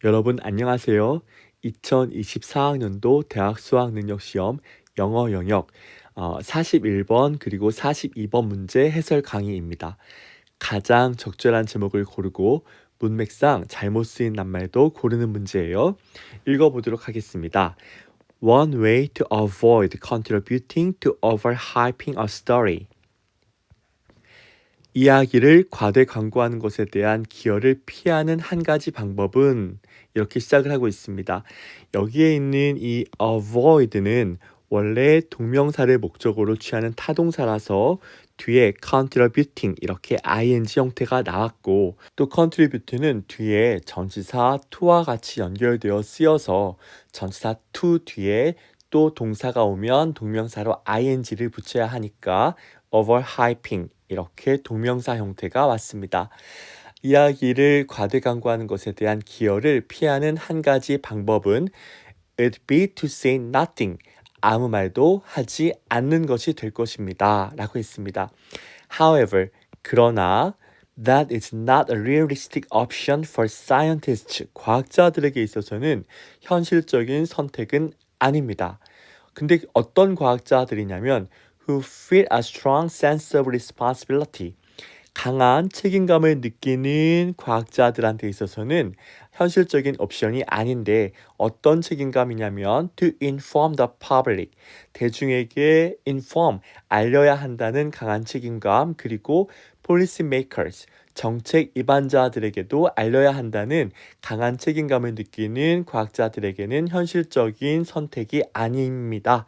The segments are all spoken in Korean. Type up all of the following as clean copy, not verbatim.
여러분 안녕하세요. 2024학년도 대학 수학능력시험 영어 영역 41번 그리고 42번 문제 해설 강의입니다. 가장 적절한 제목을 고르고 문맥상 잘못 쓰인 낱말도 고르는 문제예요. 읽어보도록 하겠습니다. One way to avoid contributing to overhyping a story. 이야기를 과대 광고하는 것에 대한 기여를 피하는 한 가지 방법은 이렇게 시작을 하고 있습니다. 여기에 있는 이 avoid는 원래 동명사를 목적으로 취하는 타동사라서 뒤에 contributing 이렇게 ing 형태가 나왔고 또 contribute는 뒤에 전치사 to와 같이 연결되어 쓰여서 전치사 to 뒤에 또 동사가 오면 동명사로 ing를 붙여야 하니까 overhyping 이렇게 동명사 형태가 왔습니다. 이야기를 과대 광고하는 것에 대한 기여를 피하는 한 가지 방법은 it'd be to say nothing. 아무 말도 하지 않는 것이 될 것입니다. 라고 했습니다. However, 그러나 that is not a realistic option for scientists. 과학자들에게 있어서는 현실적인 선택은 아닙니다. 근데 어떤 과학자들이냐면 who feel a strong sense of responsibility. 강한 책임감을 느끼는 과학자들한테 있어서는 현실적인 옵션이 아닌데 어떤 책임감이냐면 to inform the public. 대중에게 inform, 알려야 한다는 강한 책임감 그리고 policy makers, 정책 입안자들에게도 알려야 한다는 강한 책임감을 느끼는 과학자들에게는 현실적인 선택이 아닙니다.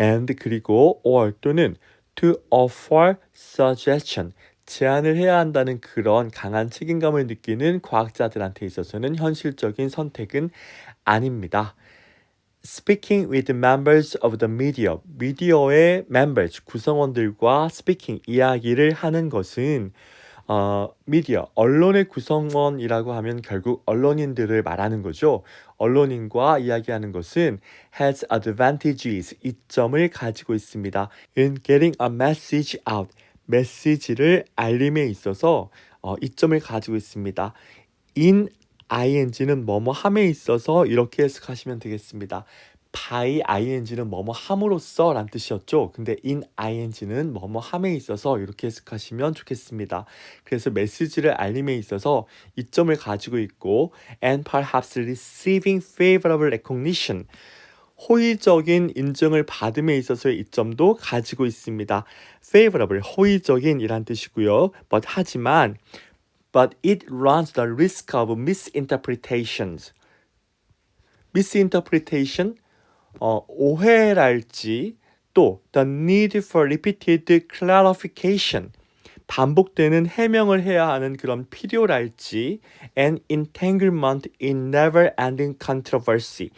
and 그리고 or 또는 to offer suggestion 제안을 해야 한다는 그런 강한 책임감을 느끼는 과학자들한테 있어서는 현실적인 선택은 아닙니다. Speaking with members of the media, 미디어의 members, 구성원들과 speaking, 이야기를 하는 것은 미디어, 언론의 구성원이라고 하면 결국 언론인들을 말하는 거죠. 언론인과 이야기하는 것은 has advantages, 이점을 가지고 있습니다. In getting a message out, 메시지를 알림에 있어서 이점을 가지고 있습니다. in ing는 뭐뭐 함에 있어서 이렇게 해석하시면 되겠습니다. by ing는 뭐뭐 함으로써 란 뜻이었죠. 근데 in ing는 뭐뭐 함에 있어서 이렇게 해석하시면 좋겠습니다. 그래서 메시지를 알림에 있어서 이점을 가지고 있고 and perhaps receiving favorable recognition 호의적인 인정을 받음에 있어서의 이점도 가지고 있습니다. favorable, 호의적인 이란 뜻이고요. 하지만 but it runs the risk of misinterpretations. misinterpretation, 오해랄지 또 the need for repeated clarification, 반복되는 해명을 해야 하는 그런 필요랄지 and entanglement in never-ending controversy.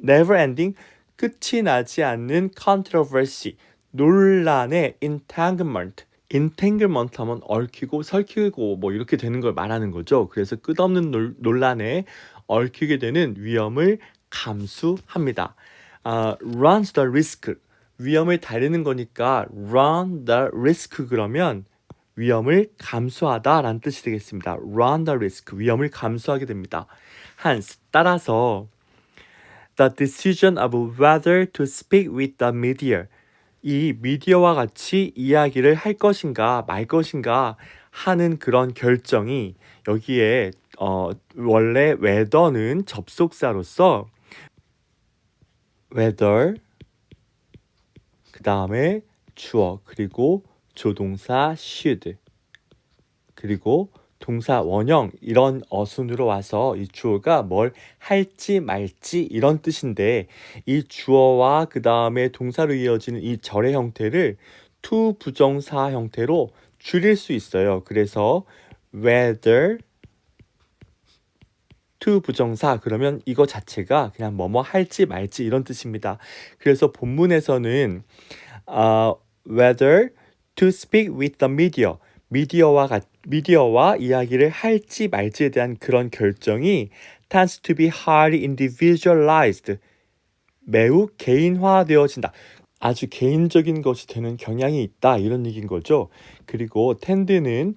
never-ending, 끝이 나지 않는 controversy, 논란의 entanglement. entanglement 하면 얽히고 설키고 뭐 이렇게 되는 걸 말하는 거죠. 그래서 끝없는 논란에 얽히게 되는 위험을 감수합니다. runs the risk, 위험을 다루는 거니까 run the risk 그러면 위험을 감수하다 라는 뜻이 되겠습니다. run the risk, 위험을 감수하게 됩니다. Hence, 따라서 the decision of whether to speak with the media, 이 미디어와 같이 이야기를 할 것인가 말 것인가 하는 그런 결정이 여기에 원래 whether는 접속사로서 whether 그 다음에 주어 그리고 조동사 should 그리고 동사 원형 이런 어순으로 와서 이 주어가 뭘 할지 말지 이런 뜻인데 이 주어와 그 다음에 동사로 이어지는 이 절의 형태를 to 부정사 형태로 줄일 수 있어요. 그래서 whether to 부정사 그러면 이거 자체가 그냥 뭐뭐 할지 말지 이런 뜻입니다. 그래서 본문에서는 whether to speak with the media, 미디어와 이야기를 할지 말지에 대한 그런 결정이 tends to be highly individualized, 매우 개인화되어진다. 아주 개인적인 것이 되는 경향이 있다 이런 얘기인 거죠. 그리고 tend는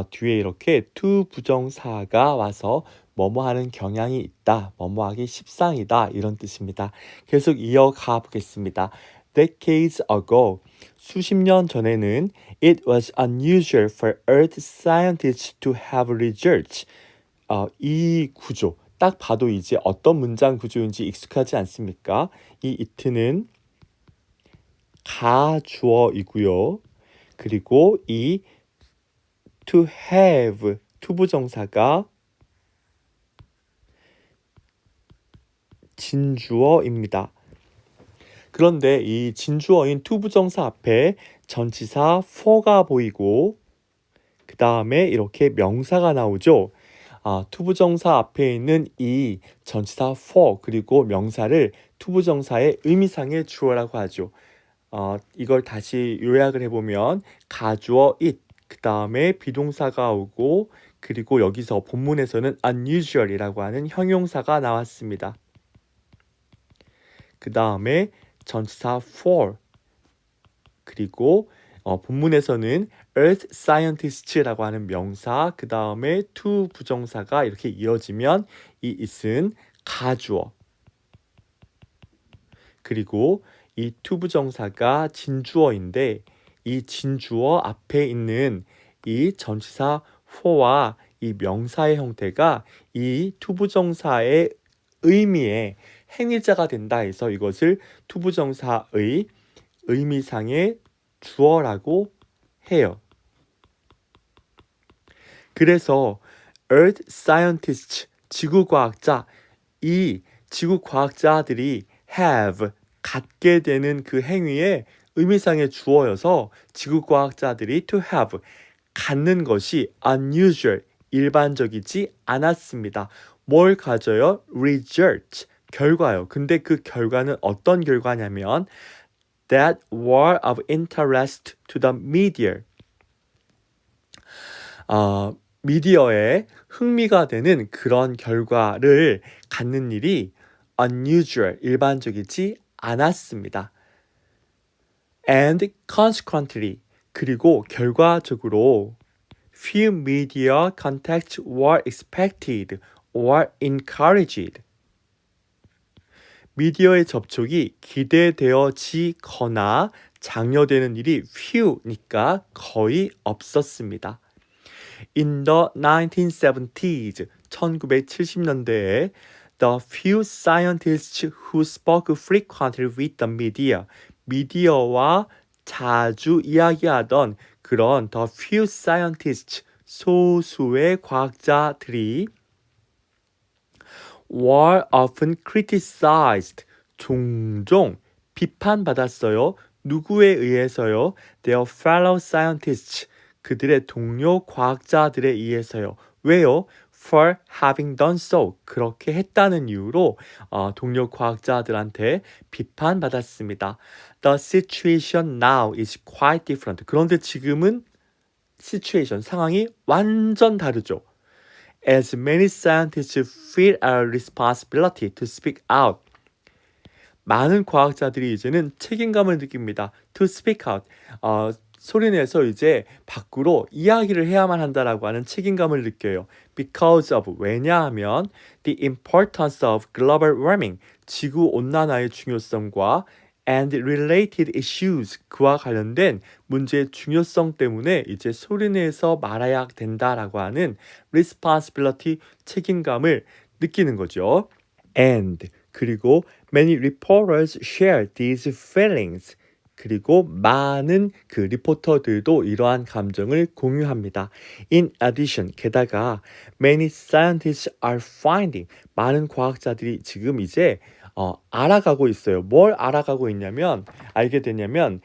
뒤에 이렇게 to 부정사가 와서 뭐뭐 하는 경향이 있다, 뭐뭐 하기 십상이다 이런 뜻입니다. 계속 이어가 보겠습니다. Decades ago, 수십 년 전에는 it was unusual for earth scientists to have research. 이 구조, 딱 봐도 이제 어떤 문장 구조인지 익숙하지 않습니까? 이 it는 가주어이고요. 그리고 이 to have, 투부정사가 진주어입니다. 그런데 이 진주어인 투부정사 앞에 전치사 for가 보이고 그 다음에 이렇게 명사가 나오죠. 투부정사 앞에 있는 이 전치사 for 그리고 명사를 투부정사의 의미상의 주어라고 하죠. 이걸 다시 요약을 해보면 가주어 it, 그 다음에 비동사가 오고 그리고 여기서 본문에서는 unusual이라고 하는 형용사가 나왔습니다. 그 다음에 전치사 for 그리고 본문에서는 earth scientists라고 하는 명사 그 다음에 to 부정사가 이렇게 이어지면 이 it은 가주어 그리고 이 to 부정사가 진주어인데 이 진주어 앞에 있는 이 전치사 for와 이 명사의 형태가 이 to 부정사의 의미의 행위자가 된다 해서 이것을 to 부정사의 의미상의 주어라고 해요. 그래서 earth scientists, 지구과학자, 이 지구과학자들이 have, 갖게 되는 그 행위의 의미상의 주어여서 지구과학자들이 to have, 갖는 것이 unusual, 일반적이지 않았습니다. 뭘 가져요? Result, 결과요. 근데 그 결과는 어떤 결과냐면 that were of interest to the media. 미디어에 흥미가 되는 그런 결과를 갖는 일이 unusual, 일반적이지 않았습니다. And consequently, 그리고 결과적으로 few media contacts were expected or encouraged. 미디어의 접촉이 기대되어지거나 장려되는 일이 few니까 거의 없었습니다. In the 1970s, 1970년대에 the few scientists who spoke frequently with the media, 미디어와 자주 이야기하던 그런 the few scientists, 소수의 과학자들이 were often criticized, 종종 비판받았어요. 누구에 의해서요? Their fellow scientists, 그들의 동료 과학자들에 의해서요. 왜요? For having done so, 그렇게 했다는 이유로 동료 과학자들한테 비판받았습니다. The situation now is quite different. 그런데 지금은 situation, 상황이 완전 다르죠. As many scientists feel a responsibility to speak out. 많은 과학자들이 이제는 책임감을 느낍니다. To speak out. 소리내서 이제 밖으로 이야기를 해야만 한다라고 하는 책임감을 느껴요. Because of, 왜냐하면 the importance of global warming, 지구 온난화의 중요성과 and related issues, 그와 관련된 문제의 중요성 때문에 이제 소리내서 말해야 된다라고 하는 responsibility, 책임감을 느끼는 거죠. And, 그리고 many reporters share these feelings. 그리고 많은 그 리포터들도 이러한 감정을 공유합니다. In addition, 게다가 many scientists are finding, 많은 과학자들이 지금 이제 알아가고 있어요. 뭘 알아가고 있냐면, 알게 되냐면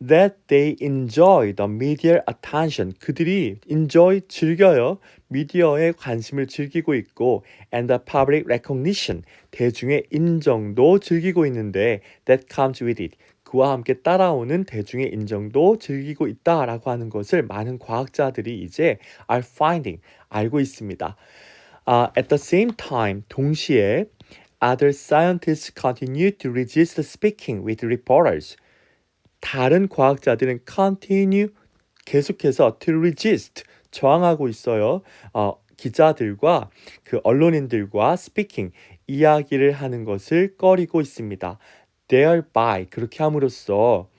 that they enjoy the media attention. 그들이 enjoy, 즐겨요. 미디어의 관심을 즐기고 있고 and the public recognition, 대중의 인정도 즐기고 있는데 that comes with it, 그와 함께 따라오는 대중의 인정도 즐기고 있다라고 하는 것을 많은 과학자들이 이제 are finding, 알고 있습니다. At the same time, 동시에 other scientists continue to resist speaking with reporters. 다른 과학자들은 continue, 계속해서 to resist, 저항하고 있어요. 기자들과 그 언론인들과 speaking, 이야기를 하는 것을 꺼리고 있습니다. thereby, 그렇게 함으로써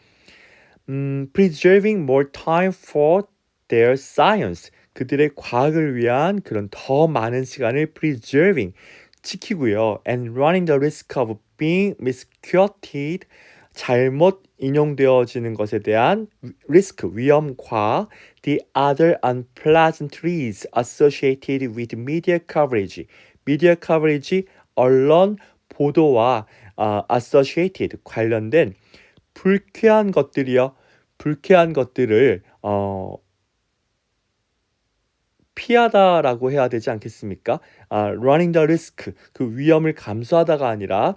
preserving more time for their science, 그들의 과학을 위한 그런 더 많은 시간을 preserving, 지키고요. and running the risk of being misquoted, 잘못 인용되어지는 것에 대한 리스크, 위험과 the other unpleasantries associated with media coverage, media coverage, 언론 보도와 associated, 관련된 불쾌한 것들이요. 불쾌한 것들을 피하다라고 해야 되지 않겠습니까? running the risk, 그 위험을 감수하다가 아니라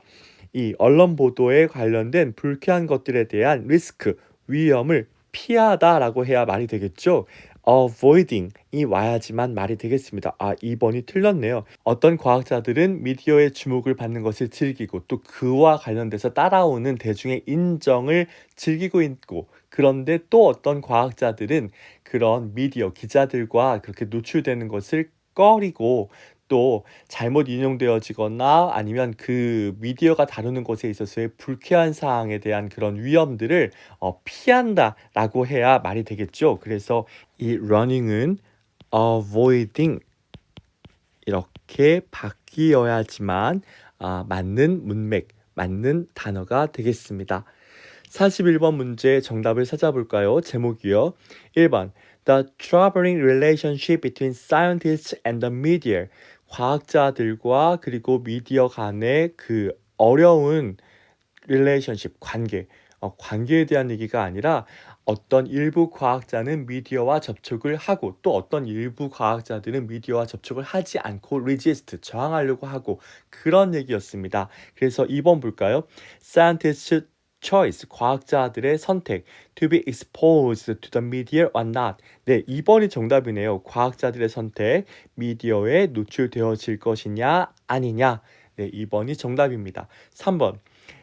이 언론 보도에 관련된 불쾌한 것들에 대한 리스크, 위험을 피하다라고 해야 말이 되겠죠. avoiding이 와야지만 말이 되겠습니다. 2번이 틀렸네요. 어떤 과학자들은 미디어의 주목을 받는 것을 즐기고 또 그와 관련돼서 따라오는 대중의 인정을 즐기고 있고, 그런데 또 어떤 과학자들은 그런 미디어, 기자들과 그렇게 노출되는 것을 꺼리고 또 잘못 인용되어지거나 아니면 그 미디어가 다루는 것에 있어서의 불쾌한 사항에 대한 그런 위험들을 피한다라고 해야 말이 되겠죠. 그래서 이 running은 avoiding 이렇게 바뀌어야지만 맞는 문맥, 맞는 단어가 되겠습니다. 41번 문제 정답을 찾아볼까요? 제목이요. 1번 The troubling relationship between scientists and the media. 과학자들과 그리고 미디어 간의 그 어려운 relationship, 관계. 관계에 대한 얘기가 아니라 어떤 일부 과학자는 미디어와 접촉을 하고 또 어떤 일부 과학자들은 미디어와 접촉을 하지 않고 resist, 저항하려고 하고, 그런 얘기였습니다. 그래서 2번 볼까요? Scientists choice, 과학자들의 선택 to be exposed to the media or not. 네, 2번이 정답이네요. 과학자들의 선택, 미디어에 노출되어질 것이냐 아니냐. 네, 2번이 정답입니다. 3번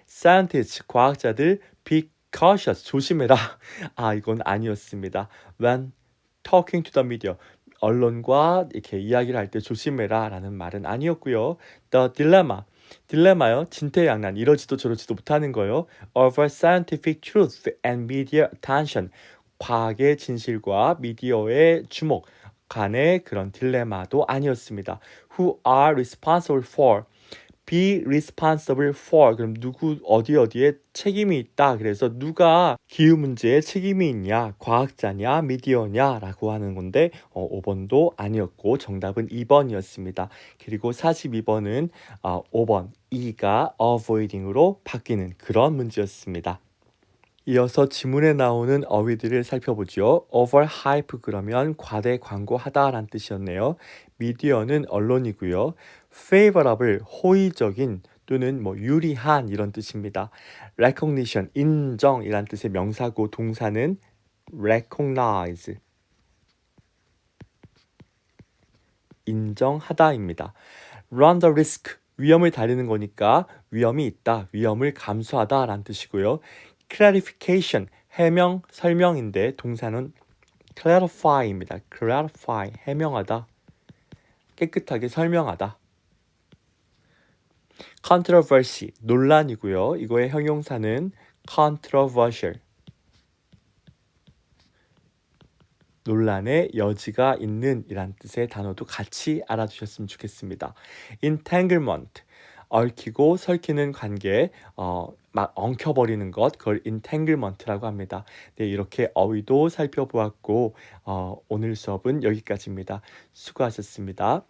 scientists, 과학자들 be cautious, 조심해라. 이건 아니었습니다. when talking to the media, 언론과 이렇게 이야기를 할 때 조심해라 라는 말은 아니었고요. the 딜레마요. 진퇴양난, 이러지도 저러지도 못하는 거요. over scientific truth and media attention, 과학의 진실과 미디어의 주목 간의 그런 딜레마도 아니었습니다. who are responsible for, be responsible for, 그럼 누구 어디에 책임이 있다. 그래서 누가 기후 문제에 책임이 있냐, 과학자냐 미디어냐 라고 하는 건데 5번도 아니었고 정답은 2번이었습니다. 그리고 42번은 5번 2가 avoiding으로 바뀌는 그런 문제였습니다. 이어서 지문에 나오는 어휘들을 살펴보죠. overhype, 그러면 과대 광고하다라는 뜻이었네요. 미디어는 언론이고요. favorable, 호의적인 또는 유리한 이런 뜻입니다. recognition, 인정이란 뜻의 명사고 동사는 recognize, 인정하다입니다. run the risk, 위험을 다루는 거니까 위험이 있다, 위험을 감수하다 라는 뜻이고요. clarification, 해명, 설명인데 동사는 clarify입니다. clarify, 해명하다, 깨끗하게 설명하다. controversy, 논란이고요. 이거의 형용사는 controversial, 논란의 여지가 있는 이란 뜻의 단어도 같이 알아두셨으면 좋겠습니다. entanglement, 얽히고 설키는 관계, 막 엉켜버리는 것, 그걸 entanglement라고 합니다. 네, 이렇게 어휘도 살펴보았고 오늘 수업은 여기까지입니다. 수고하셨습니다.